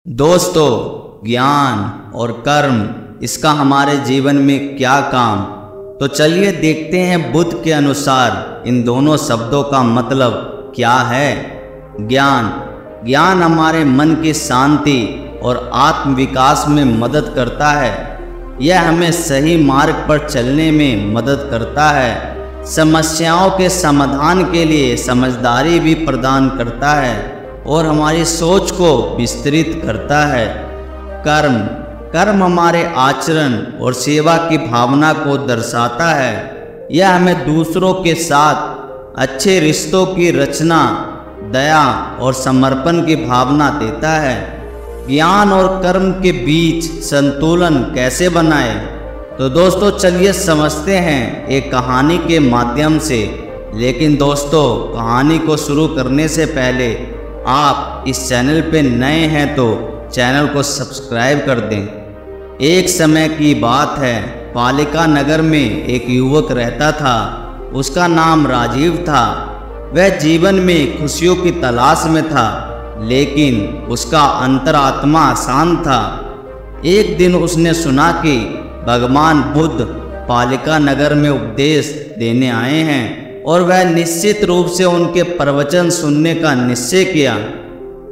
दोस्तों, ज्ञान और कर्म इसका हमारे जीवन में क्या काम। तो चलिए देखते हैं बुद्ध के अनुसार इन दोनों शब्दों का मतलब क्या है। ज्ञान हमारे मन की शांति और आत्म विकास में मदद करता है। यह हमें सही मार्ग पर चलने में मदद करता है। समस्याओं के समाधान के लिए समझदारी भी प्रदान करता है और हमारी सोच को विस्तृत करता है। कर्म हमारे आचरण और सेवा की भावना को दर्शाता है। यह हमें दूसरों के साथ अच्छे रिश्तों की रचना, दया और समर्पण की भावना देता है। ज्ञान और कर्म के बीच संतुलन कैसे बनाएं? तो दोस्तों चलिए समझते हैं एक कहानी के माध्यम से। लेकिन दोस्तों, कहानी को शुरू करने से पहले आप इस चैनल पे नए हैं तो चैनल को सब्सक्राइब कर दें। एक समय की बात है, पालिका नगर में एक युवक रहता था। उसका नाम राजीव था। वह जीवन में खुशियों की तलाश में था, लेकिन उसका अंतरात्मा अशांत था। एक दिन उसने सुना कि भगवान बुद्ध पालिका नगर में उपदेश देने आए हैं और वह निश्चित रूप से उनके प्रवचन सुनने का निश्चय किया।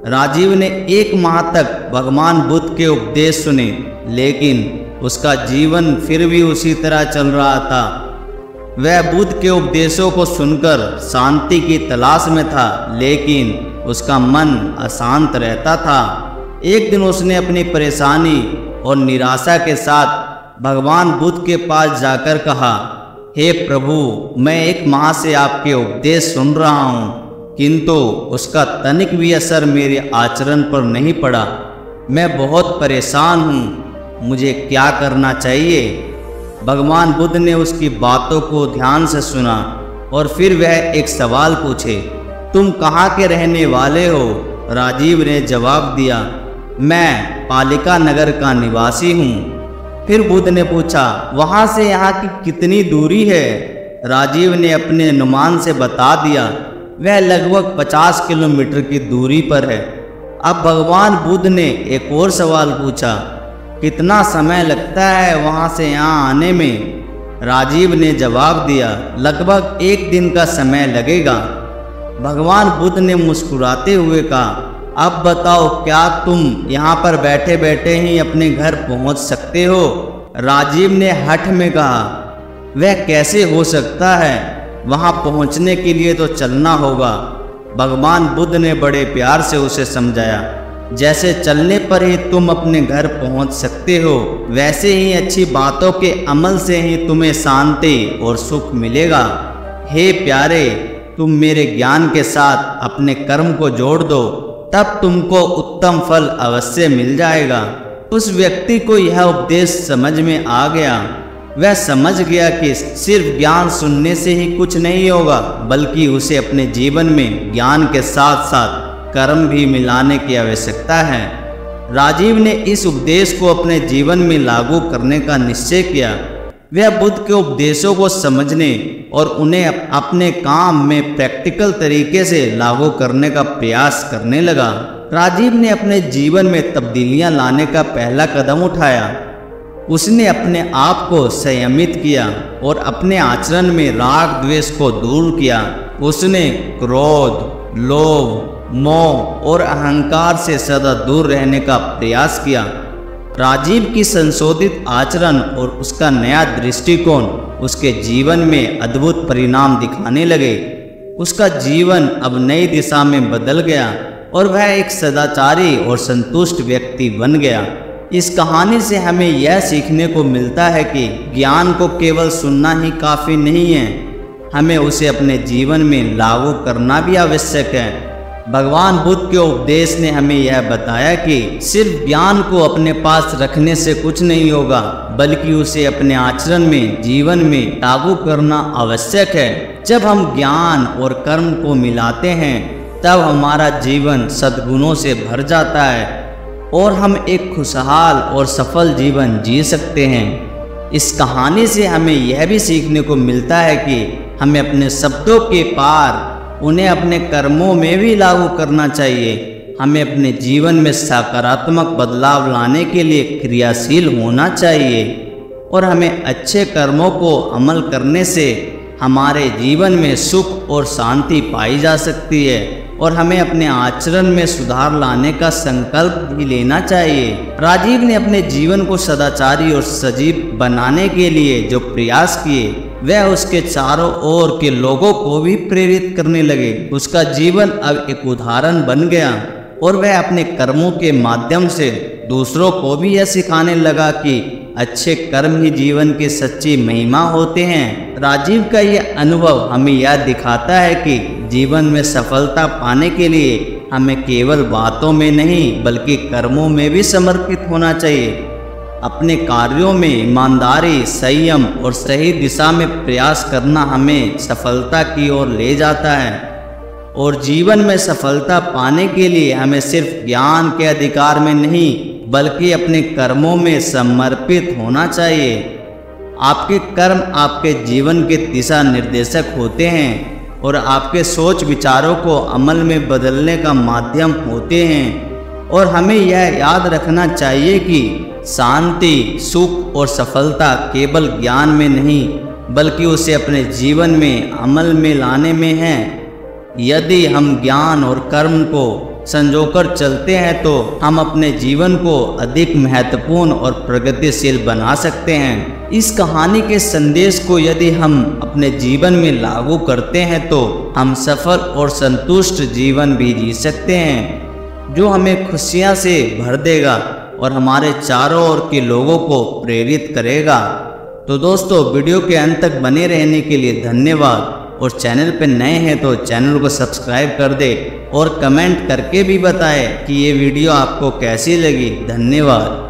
राजीव ने 1 माह तक भगवान बुद्ध के उपदेश सुने, लेकिन उसका जीवन फिर भी उसी तरह चल रहा था। वह बुद्ध के उपदेशों को सुनकर शांति की तलाश में था, लेकिन उसका मन अशांत रहता था। एक दिन उसने अपनी परेशानी और निराशा के साथ भगवान बुद्ध के पास जाकर कहा, हे प्रभु, मैं 1 माह से आपके उपदेश सुन रहा हूँ, किंतु उसका तनिक भी असर मेरे आचरण पर नहीं पड़ा। मैं बहुत परेशान हूँ, मुझे क्या करना चाहिए? भगवान बुद्ध ने उसकी बातों को ध्यान से सुना और फिर वह एक सवाल पूछे, तुम कहाँ के रहने वाले हो? राजीव ने जवाब दिया, मैं पालिका नगर का निवासी हूँ। फिर बुद्ध ने पूछा, वहाँ से यहाँ की कितनी दूरी है? राजीव ने अपने अनुमान से बता दिया, वह लगभग 50 किलोमीटर की दूरी पर है। अब भगवान बुद्ध ने एक और सवाल पूछा, कितना समय लगता है वहाँ से यहाँ आने में? राजीव ने जवाब दिया, लगभग 1 दिन का समय लगेगा। भगवान बुद्ध ने मुस्कुराते हुए कहा, अब बताओ, क्या तुम यहाँ पर बैठे बैठे ही अपने घर पहुँच सकते हो? राजीव ने हठ में कहा, वह कैसे हो सकता है? वहाँ पहुँचने के लिए तो चलना होगा। भगवान बुद्ध ने बड़े प्यार से उसे समझाया, जैसे चलने पर ही तुम अपने घर पहुँच सकते हो, वैसे ही अच्छी बातों के अमल से ही तुम्हें शांति और सुख मिलेगा। हे प्यारे, तुम मेरे ज्ञान के साथ अपने कर्म को जोड़ दो, तब तुमको उत्तम फल अवश्य मिल जाएगा। उस व्यक्ति को यह उपदेश समझ में आ गया। वह समझ गया कि सिर्फ ज्ञान सुनने से ही कुछ नहीं होगा, बल्कि उसे अपने जीवन में ज्ञान के साथ साथ कर्म भी मिलाने की आवश्यकता है। राजीव ने इस उपदेश को अपने जीवन में लागू करने का निश्चय किया। वह बुद्ध के उपदेशों को समझने और उन्हें अपने काम में प्रैक्टिकल तरीके से लागू करने का प्रयास करने लगा। राजीव ने अपने जीवन में तब्दीलियां लाने का पहला कदम उठाया। उसने अपने आप को संयमित किया और अपने आचरण में राग द्वेष को दूर किया। उसने क्रोध, लोभ, मोह और अहंकार से सदा दूर रहने का प्रयास किया। राजीव की संशोधित आचरण और उसका नया दृष्टिकोण उसके जीवन में अद्भुत परिणाम दिखाने लगे। उसका जीवन अब नई दिशा में बदल गया और वह एक सदाचारी और संतुष्ट व्यक्ति बन गया। इस कहानी से हमें यह सीखने को मिलता है कि ज्ञान को केवल सुनना ही काफ़ी नहीं है, हमें उसे अपने जीवन में लागू करना भी आवश्यक है। भगवान बुद्ध के उपदेश ने हमें यह बताया कि सिर्फ ज्ञान को अपने पास रखने से कुछ नहीं होगा, बल्कि उसे अपने आचरण में, जीवन में लागू करना आवश्यक है। जब हम ज्ञान और कर्म को मिलाते हैं, तब हमारा जीवन सद्गुणों से भर जाता है और हम एक खुशहाल और सफल जीवन जी सकते हैं। इस कहानी से हमें यह भी सीखने को मिलता है कि हमें अपने शब्दों के पार उन्हें अपने कर्मों में भी लागू करना चाहिए। हमें अपने जीवन में सकारात्मक बदलाव लाने के लिए क्रियाशील होना चाहिए और हमें अच्छे कर्मों को अमल करने से हमारे जीवन में सुख और शांति पाई जा सकती है और हमें अपने आचरण में सुधार लाने का संकल्प भी लेना चाहिए। राजीव ने अपने जीवन को सदाचारी और सजीव बनाने के लिए जो प्रयास किए वह उसके चारों ओर के लोगों को भी प्रेरित करने लगे। उसका जीवन अब एक उदाहरण बन गया और वह अपने कर्मों के माध्यम से दूसरों को भी यह सिखाने लगा कि अच्छे कर्म ही जीवन की सच्ची महिमा होते हैं। राजीव का यह अनुभव हमें यह दिखाता है कि जीवन में सफलता पाने के लिए हमें केवल बातों में नहीं बल्कि कर्मों में भी समर्पित होना चाहिए। अपने कार्यों में ईमानदारी, संयम और सही दिशा में प्रयास करना हमें सफलता की ओर ले जाता है और जीवन में सफलता पाने के लिए हमें सिर्फ ज्ञान के अधिकार में नहीं बल्कि अपने कर्मों में समर्पित होना चाहिए। आपके कर्म आपके जीवन के दिशा निर्देशक होते हैं और आपके सोच विचारों को अमल में बदलने का माध्यम होते हैं और हमें यह याद रखना चाहिए कि शांति, सुख और सफलता केवल ज्ञान में नहीं बल्कि उसे अपने जीवन में अमल में लाने में है। यदि हम ज्ञान और कर्म को संजोकर चलते हैं तो हम अपने जीवन को अधिक महत्वपूर्ण और प्रगतिशील बना सकते हैं। इस कहानी के संदेश को यदि हम अपने जीवन में लागू करते हैं तो हम सफल और संतुष्ट जीवन भी जी सकते हैं जो हमें खुशियां से भर देगा और हमारे चारों ओर के लोगों को प्रेरित करेगा। तो दोस्तों, वीडियो के अंत तक बने रहने के लिए धन्यवाद और चैनल पर नए हैं तो चैनल को सब्सक्राइब कर दे और कमेंट करके भी बताएं कि ये वीडियो आपको कैसी लगी। धन्यवाद।